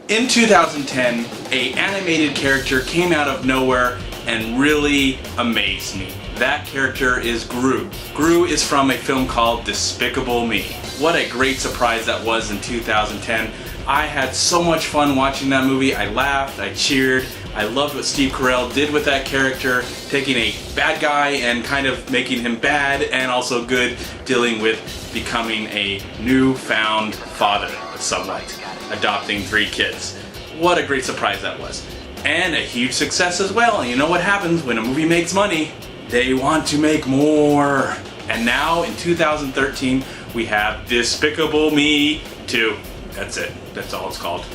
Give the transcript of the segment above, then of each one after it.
In 2010, an animated character came out of nowhere and really amazed me. That character is Gru. Gru is from a film called Despicable Me. What a great surprise that was in 2010. I had so much fun watching that movie. I laughed, I cheered, I loved what Steve Carell did with that character, taking a bad guy and kind of making him bad and also good, dealing with becoming a newfound father somewhat, adopting 3 kids. What a great surprise that was. And a huge success as well. And you know what happens when a movie makes money? They want to make more. And now in 2013 we have Despicable Me 2. That's it. That's all it's called.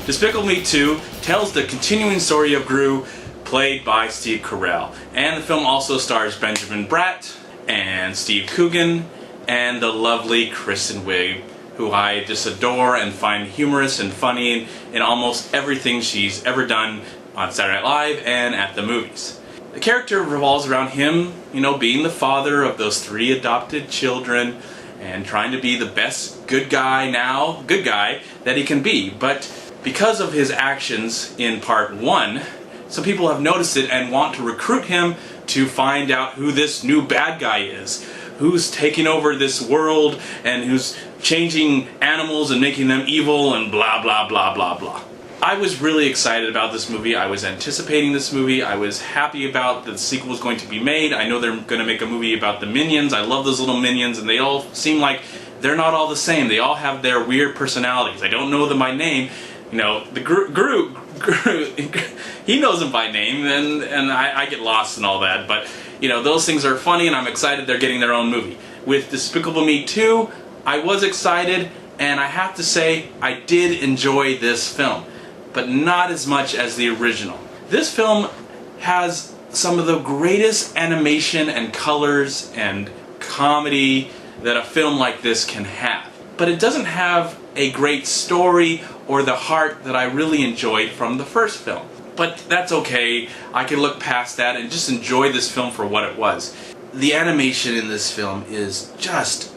Despicable Me 2 tells the continuing story of Gru, played by Steve Carell. And the film also stars Benjamin Bratt and Steve Coogan and the lovely Kristen Wiig, who I just adore and find humorous and funny in almost everything she's ever done on Saturday Night Live and at the movies. The character revolves around him, being the father of those 3 adopted children and trying to be the best good guy that he can be. But because of his actions in part 1, some people have noticed it and want to recruit him to find out who this new bad guy is, who's taking over this world and who's changing animals and making them evil and blah blah blah blah blah. I was really excited about this movie. I was anticipating this movie. I was happy about the sequel was going to be made. I know they're going to make a movie about the Minions. I love those little Minions, and they all seem like they're not all the same. They all have their weird personalities. I don't know them by name. The Gru, he knows them by name, and I get lost and all that. But those things are funny, and I'm excited they're getting their own movie. With Despicable Me 2, I was excited, and I have to say I did enjoy this film, but not as much as the original. This film has some of the greatest animation and colors and comedy that a film like this can have. But it doesn't have a great story or the heart that I really enjoyed from the first film. But that's okay. I can look past that and just enjoy this film for what it was. The animation in this film is just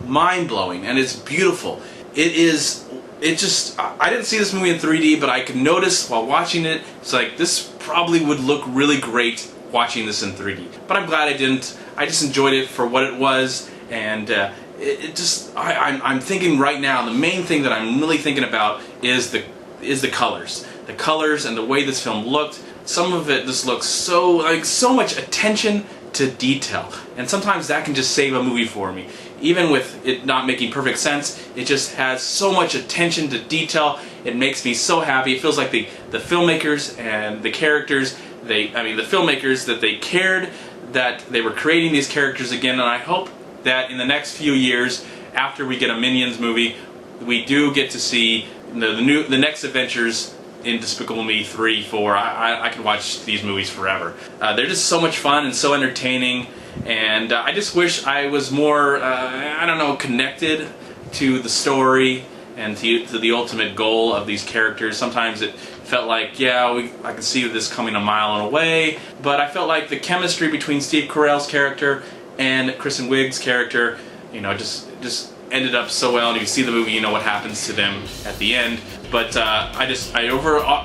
mind-blowing, and it's beautiful. I didn't see this movie in 3D, but I could notice while watching it, it's like this probably would look really great watching this in 3D. But I'm glad I didn't. I just enjoyed it for what it was, and I'm thinking right now, the main thing that I'm really thinking about is the colors. The colors and the way this film looked. Some of it just looks so much attention to detail, and sometimes that can just save a movie for me. Even with it not making perfect sense, it just has so much attention to detail. It makes me so happy. It feels like the filmmakers and the characters, the filmmakers, that they cared that they were creating these characters again, and I hope that in the next few years, after we get a Minions movie, we do get to see the next adventures in Despicable Me 3, 4. I could watch these movies forever. They're just so much fun and so entertaining, and I just wish I was more, connected to the story and to the ultimate goal of these characters. Sometimes it felt like, I could see this coming a mile away, but I felt like the chemistry between Steve Carell's character and Kristen Wiig's character, just ended up so well, and if you see the movie, you know what happens to them at the end. But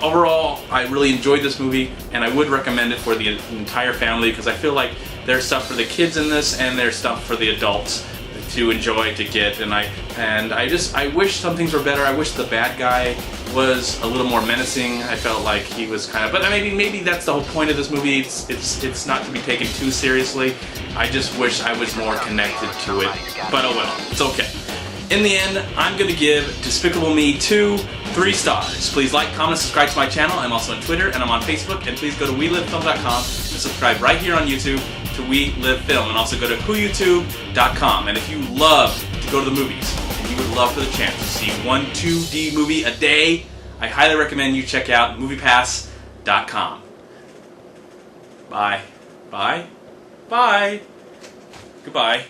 overall, I really enjoyed this movie, and I would recommend it for the entire family, because I feel like there's stuff for the kids in this, and there's stuff for the adults to enjoy, to get. And I wish some things were better. I wish the bad guy was a little more menacing. I felt like he was kind of, but maybe that's the whole point of this movie. It's not to be taken too seriously. I just wish I was more connected to it. But oh well, it's okay. In the end, I'm going to give Despicable Me 2 3 stars. Please like, comment, subscribe to my channel. I'm also on Twitter, and I'm on Facebook. And please go to WeLiveFilm.com and subscribe right here on YouTube to We Live Film. And also go to WhoYouTube.com. And if you love to go to the movies, and you would love for the chance to see 1 2D movie a day, I highly recommend you check out MoviePass.com. Bye. Bye. Bye. Goodbye.